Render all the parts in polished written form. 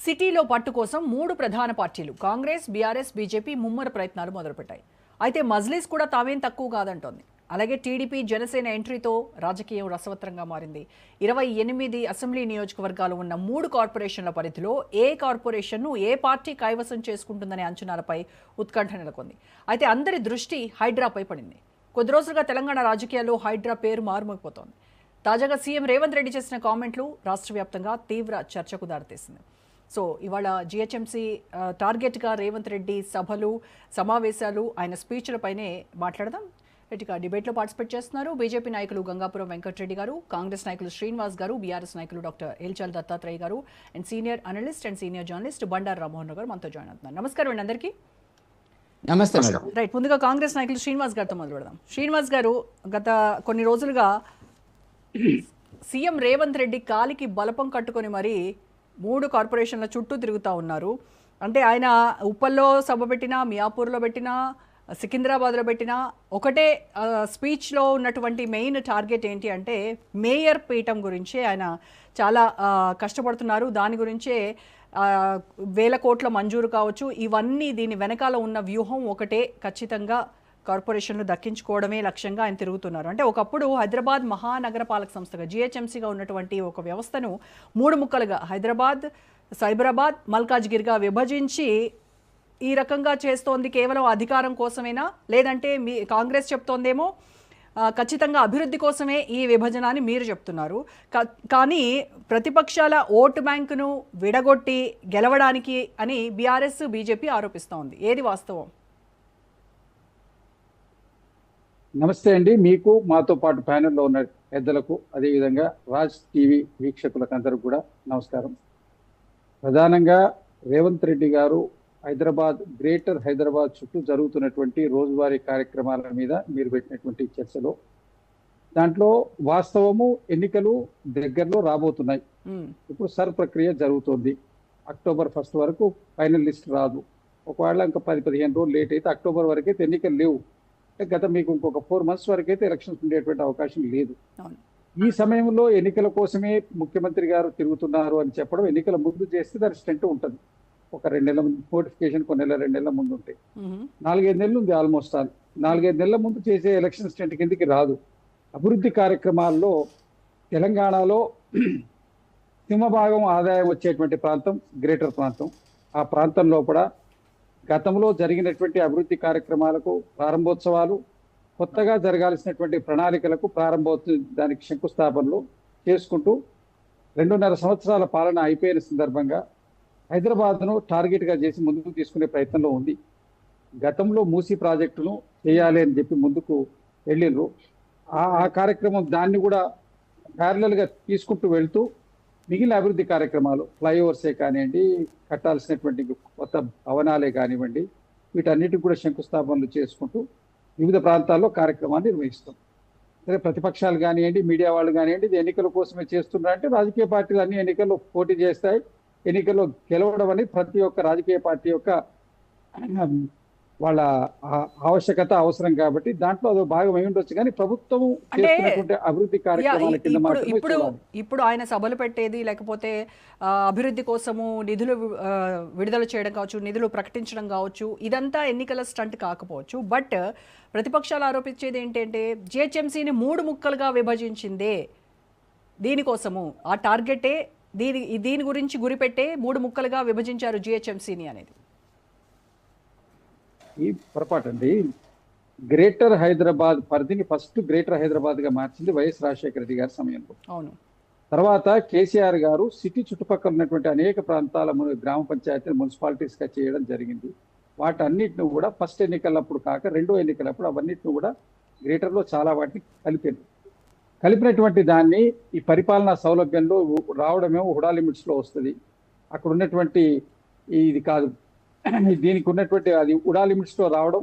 సిటీలో పట్టు కోసం 3 ప్రధాన పార్టీలు కాంగ్రెస్, బీఆర్ఎస్, బీజేపీ ముమ్మర ప్రయత్నాలు మొదలుపెట్టాయి. అయితే మజ్లిస్ కూడా తావేం తక్కువ కాదంటోంది. అలాగే టీడీపీ, జనసేన ఎంట్రీతో రాజకీయం రసవత్రంగా మారింది. 28 అసెంబ్లీ నియోజకవర్గాలు ఉన్న 3 కార్పొరేషన్ల పరిధిలో ఏ కార్పొరేషన్ను ఏ పార్టీ కైవసం చేసుకుంటుందనే అంచనాలపై ఉత్కంఠ నెలకొంది. అయితే అందరి దృష్టి హైడ్రాపై పడింది. కొద్ది రోజులుగా తెలంగాణ రాజకీయాల్లో హైడ్రా పేరు మారుమోగిపోతోంది. తాజాగా సీఎం రేవంత్ రెడ్డి చేసిన కామెంట్లు రాష్ట్ర వ్యాప్తంగా తీవ్ర చర్చకు దారితీసింది. సో ఇవాళ జిహెచ్ఎంసీ టార్గెట్గా రేవంత్ రెడ్డి సభలు, సమావేశాలు, ఆయన స్పీచ్లపైనే మాట్లాడదాం. ఇటుక డిబేట్లో పార్టిసిపేట్ చేస్తున్నారు బీజేపీ నాయకులు గంగాపురం వెంకటరెడ్డి గారు, కాంగ్రెస్ నాయకులు శ్రీనివాస్ గారు, బీఆర్ఎస్ నాయకులు డాక్టర్ ఎల్చాల్ దత్తాత్రేయ గారు and senior analyst and senior journalist Bandaru Rammohan గారు మనతో జాయిన్ అవుతున్నారు. నమస్కారం అండి అందరికీ. నమస్తే. రైట్, ముందుగా కాంగ్రెస్ నాయకులు శ్రీనివాస్ గారితో మొదలు పెడదాం. శ్రీనివాస్ గారు, గత కొన్ని రోజులుగా సీఎం రేవంత్ రెడ్డి కాలికి బలపం కట్టుకొని మరీ 3 కార్పొరేషన్ల చుట్టూ తిరుగుతూ ఉన్నారు. అంటే ఆయన ఉప్పల్లో సభ పెట్టినా, మియాపూర్లో పెట్టినా, సికింద్రాబాద్లో పెట్టినా ఒకటే స్పీచ్లో ఉన్నటువంటి మెయిన్ టార్గెట్ ఏంటి అంటే మేయర్ పీఠం గురించి ఆయన చాలా కష్టపడుతున్నారు. దాని గురించే వేల కోట్ల మంజూరు కావచ్చు, ఇవన్నీ దీని వెనకాల ఉన్న వ్యూహం ఒకటే, ఖచ్చితంగా కార్పొరేషన్లు దక్కించుకోవడమే లక్ష్యంగా ఆయన తిరుగుతున్నారు. అంటే ఒకప్పుడు హైదరాబాద్ మహానగరపాలక సంస్థగా జిహెచ్ఎంసీగా ఉన్నటువంటి ఒక వ్యవస్థను 3 ముక్కలుగా హైదరాబాద్, సైబరాబాద్, మల్కాజ్గిరిగా విభజించి ఈ రకంగా చేస్తోంది కేవలం అధికారం కోసమేనా, లేదంటే మీ కాంగ్రెస్ చెప్తోందేమో ఖచ్చితంగా అభివృద్ధి కోసమే ఈ విభజన అని మీరు చెప్తున్నారు. కానీ ప్రతిపక్షాల ఓటు బ్యాంకును విడగొట్టి గెలవడానికి అని బీఆర్ఎస్, బీజేపీ ఆరోపిస్తోంది. ఏది వాస్తవం? నమస్తే అండి, మీకు మాతో పాటు ప్యానెల్లో ఉన్న పెద్దలకు, అదేవిధంగా రాజ్ టీవీ వీక్షకులకు అందరికి కూడా నమస్కారం. ప్రధానంగా రేవంత్ రెడ్డి గారు హైదరాబాద్, గ్రేటర్ హైదరాబాద్ చుట్టూ జరుగుతున్నటువంటి రోజువారీ కార్యక్రమాల మీద మీరు పెట్టినటువంటి చర్చలో, దాంట్లో వాస్తవము ఎన్నికలు దగ్గరలో రాబోతున్నాయి. ఇప్పుడు సర్ ప్రక్రియ జరుగుతోంది. అక్టోబర్ 1 వరకు ఫైనల్ లిస్ట్ రాదు. ఒకవేళ ఇంకా 10-15 రోజులు లేట్ అయితే అక్టోబర్ వరకైతే ఎన్నికలు లేవు. గత మీకు ఇంకొక 4 months వరకు అయితే ఎలక్షన్స్ ఉండేటువంటి అవకాశం లేదు. ఈ సమయంలో ఎన్నికల కోసమే ముఖ్యమంత్రి గారు తిరుగుతున్నారు అని చెప్పడం, ఎన్నికల ముందు చేస్తే దాని స్ట్రెంట్ ఉంటుంది. ఒక 2 నెలల ముందు నోటిఫికేషన్, కొన్ని నెలల 2 నెలల ముందు ఉంటాయి. 4-5 నెలలు ఉంది ఆల్మోస్ట్. 4-5 నెలల ముందు చేసే ఎలక్షన్ స్ట్రెంట్ కిందికి రాదు. అభివృద్ధి కార్యక్రమాల్లో తెలంగాణలో సింహభాగం ఆదాయం వచ్చేటువంటి ప్రాంతం గ్రేటర్ ప్రాంతం. ఆ ప్రాంతం లోపల గతంలో జరిగినటువంటి అభివృద్ధి కార్యక్రమాలకు ప్రారంభోత్సవాలు, కొత్తగా జరగాల్సినటువంటి ప్రణాళికలకు దానికి శంకుస్థాపనలు చేసుకుంటూ 2.5 సంవత్సరాల పాలన అయిపోయిన సందర్భంగా హైదరాబాద్ను టార్గెట్గా చేసి ముందుకు తీసుకునే ప్రయత్నంలో ఉంది. గతంలో మూసీ ప్రాజెక్టును చేయాలి అని చెప్పి ముందుకు వెళ్ళిండ్రు. ఆ కార్యక్రమం దాన్ని కూడా ప్యారలల్గా తీసుకుంటూ వెళ్తూ మిగిలిన అభివృద్ధి కార్యక్రమాలు, ఫ్లైఓవర్సే కానివ్వండి, కట్టాల్సినటువంటి కొత్త భవనాలే కానివ్వండి, వీటన్నిటికి కూడా శంకుస్థాపనలు చేసుకుంటూ వివిధ ప్రాంతాల్లో కార్యక్రమాన్ని నిర్వహిస్తాం. సరే, ప్రతిపక్షాలు కానివ్వండి, మీడియా వాళ్ళు కానివ్వండి, ఇది ఎన్నికల కోసమే చేస్తున్నారంటే, రాజకీయ పార్టీలు అన్ని ఎన్నికల్లో పోటీ చేస్తాయి. ఎన్నికల్లో గెలవడం అనేది ప్రతి ఒక్క రాజకీయ పార్టీ యొక్క వాళ్ళ ఆవశ్యకత, అవసరం. కాబట్టి దాంట్లో అదో భాగం అయి ఉండొచ్చు. కానీ ప్రభుత్వం చేస్తున్నటువంటి అభివృద్ధి కార్యక్రమాల కింద మాత్రమే ఇప్పుడు ఆయన సభలు పెట్టేది, లేకపోతే అభివృద్ధి కోసము నిధులు విడుదల చేయడం కావచ్చు, నిధులు ప్రకటించడం కావచ్చు, ఇదంతా ఎన్నికల స్టంట్ కాకపోవచ్చు. బట్ ప్రతిపక్షాలు ఆరోపించేది ఏంటంటే జిహెచ్ఎంసీని 3 ముక్కలుగా విభజించిందే దీనికోసము, ఆ టార్గెటే, దీని గురించి గురిపెట్టే 3 ముక్కలుగా విభజించారు జిహెచ్ఎంసీని అనేది. ఈ పొరపాటు అండి. గ్రేటర్ హైదరాబాద్ పరిధిని ఫస్ట్ గ్రేటర్ హైదరాబాద్ గా మార్చింది వైఎస్ రాజశేఖర రెడ్డి గారి సమయంలో. తర్వాత కేసీఆర్ గారు సిటీ చుట్టుపక్కల ఉన్నటువంటి అనేక ప్రాంతాల గ్రామ పంచాయతీ, మున్సిపాలిటీస్ గా చేయడం జరిగింది. వాటన్నిటిని కూడా ఫస్ట్ ఎన్నికలప్పుడు కాక 2వ ఎన్నికలప్పుడు అవన్నిటిని కూడా గ్రేటర్ లో చాలా వాటిని కలిపినటువంటి దాన్ని ఈ పరిపాలనా సౌలభ్యంలో రావడమేమో హుడా లిమిట్స్ లో వస్తుంది. అక్కడ ఉన్నటువంటి ఇది కాదు, దీనికి ఉన్నటువంటి అది ఉడా లిమిట్స్ లో రావడం,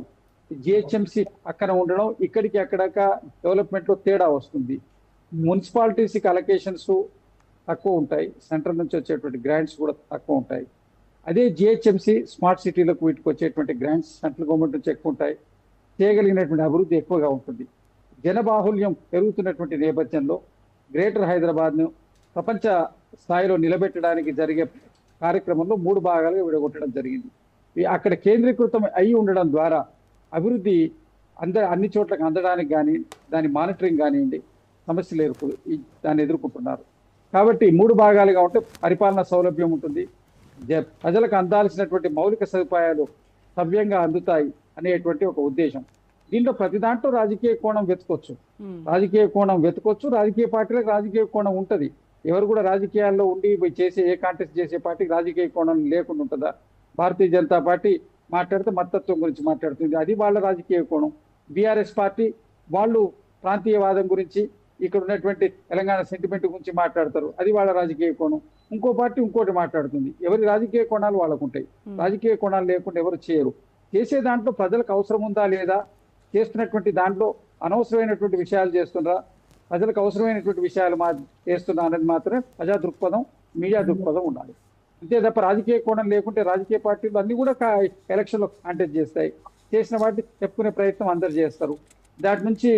జిహెచ్ఎంసీ అక్కడ ఉండడం, ఇక్కడికి అక్కడక డెవలప్మెంట్ లో తేడా వస్తుంది. మున్సిపాలిటీస్కి అలొకేషన్స్ తక్కువ ఉంటాయి, సెంట్రల్ నుంచి వచ్చేటువంటి గ్రాంట్స్ కూడా తక్కువ ఉంటాయి. అదే జిహెచ్ఎంసీ స్మార్ట్ సిటీలకు వీటికి వచ్చేటువంటి గ్రాంట్స్ సెంట్రల్ గవర్నమెంట్ నుంచి ఎక్కువ ఉంటాయి. చేయగలిగినటువంటి అభివృద్ధి ఎక్కువగా ఉంటుంది. జనబాహుల్యం పెరుగుతున్నటువంటి నేపథ్యంలో గ్రేటర్ హైదరాబాద్ను ప్రపంచ స్థాయిలో నిలబెట్టడానికి జరిగే కార్యక్రమంలో 3 భాగాలుగా విడగొట్టడం జరిగింది. అక్కడ కేంద్రీకృతం అయి ఉండడం ద్వారా అభివృద్ధి అన్ని చోట్లకు అందడానికి కానీ దాని మానిటరింగ్ కానివ్వండి సమస్యలు దాన్ని ఎదుర్కొంటున్నారు. కాబట్టి 3 భాగాలుగా ఉంటే పరిపాలన సౌలభ్యం ఉంటుంది, ప్రజలకు అందాల్సినటువంటి మౌలిక సదుపాయాలు సవ్యంగా అందుతాయి అనేటువంటి ఒక ఉద్దేశం. దీంట్లో ప్రతి దాంట్లో రాజకీయ కోణం వెతుకోవచ్చు, రాజకీయ పార్టీలకు రాజకీయ కోణం ఉంటుంది. ఎవరు కూడా రాజకీయాల్లో ఉండి ఏ కాంటెస్ట్ చేసే పార్టీకి రాజకీయ కోణం లేకుండా ఉంటుందా? భారతీయ జనతా పార్టీ మాట్లాడితే మతత్వం గురించి మాట్లాడుతుంది, అది వాళ్ళ రాజకీయ కోణం. బీఆర్ఎస్ పార్టీ వాళ్ళు ప్రాంతీయవాదం గురించి, ఇక్కడ ఉన్నటువంటి తెలంగాణ సెంటిమెంట్ గురించి మాట్లాడతారు, అది వాళ్ళ రాజకీయ కోణం. ఇంకో పార్టీ ఇంకోటి మాట్లాడుతుంది. ఎవరి రాజకీయ కోణాలు వాళ్ళకు ఉంటాయి. రాజకీయ కోణాలు లేకుండా ఎవరు చేయరు. చేసే దాంట్లో ప్రజలకు అవసరం ఉందా లేదా, చేస్తున్నటువంటి దాంట్లో అనవసరమైనటువంటి విషయాలు చేస్తున్నారా, ప్రజలకు అవసరమైనటువంటి విషయాలు చేస్తున్నా అనేది మాత్రమే ప్రజా దృక్పథం, మీడియా దృక్పథం ఉండాలి. అంతే తప్ప రాజకీయ కోణం లేకుంటే రాజకీయ పార్టీలు అన్ని కూడా ఎలక్షన్లో కాంటెస్ట్ చేస్తాయి. చేసిన వాటిని చెప్పుకునే ప్రయత్నం అందరు చేస్తారు. దాని నుంచి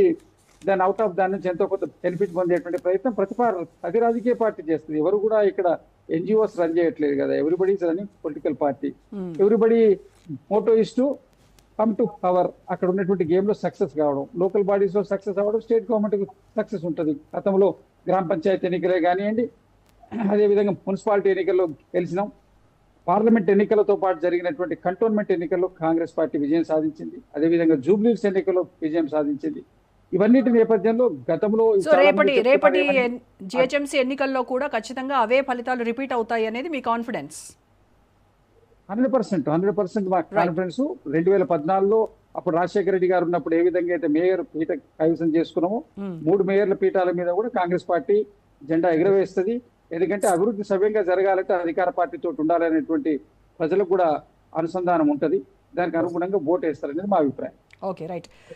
దాని నుంచి ఎంతో కొంత బెనిఫిట్ పొందేటువంటి ప్రయత్నం ప్రతి రాజకీయ పార్టీ చేస్తుంది. ఎవరు కూడా ఇక్కడ ఎన్జిఓస్ రన్ చేయట్లేదు కదా. Everybody is running political party. Everybody motto is to come to power. అక్కడ ఉన్నటువంటి గేమ్ లో సక్సెస్ కావడం, లోకల్ బాడీస్ లో సక్సెస్ అవ్వడం, స్టేట్ గవర్నమెంట్ సక్సెస్ ఉంటుంది. గతంలో గ్రామ పంచాయతీ ఎన్నికలే కానివ్వండి, అదేవిధంగా మున్సిపాలిటీ ఎన్నికల్లో గెలిచినాం. పార్లమెంట్ ఎన్నికలతో పాటు జరిగినటువంటి కంటోన్మెంట్ ఎన్నికల్లో కాంగ్రెస్ పార్టీ విజయం సాధించింది. అదేవిధంగా జూబ్లీస్ ఎన్నికల్లో విజయం సాధించింది. ఇవన్నిటి నేపథ్యంలో గతంలో రేపటి జిహెచ్ఎంసీ ఎన్నికల్లో కూడా ఖచ్చితంగా అవే ఫలితాలు రిపీట్ అవుతాయి అనేది మీ కాన్ఫిడెన్స్? 100% మా కాన్ఫిడెన్స్. 2014లో అప్పుడు రాజశేఖర రెడ్డి గారు ఉన్నప్పుడు ఏ విధంగా అయితే మేయర్ పీఠ కైవసం చేసుకున్నామో 3 మేయర్ల పీఠాల మీద కూడా కాంగ్రెస్ పార్టీ జెండా ఎగురవేస్తుంది. ఎందుకంటే అభివృద్ధి సవ్యంగా జరగాలంటే అధికార పార్టీతో ఉండాలనేటువంటి ప్రజలకు కూడా అనుసంధానం ఉంటుంది. దానికి అనుగుణంగా ఓటు వేస్తారనేది మా అభిప్రాయం. Okay, right.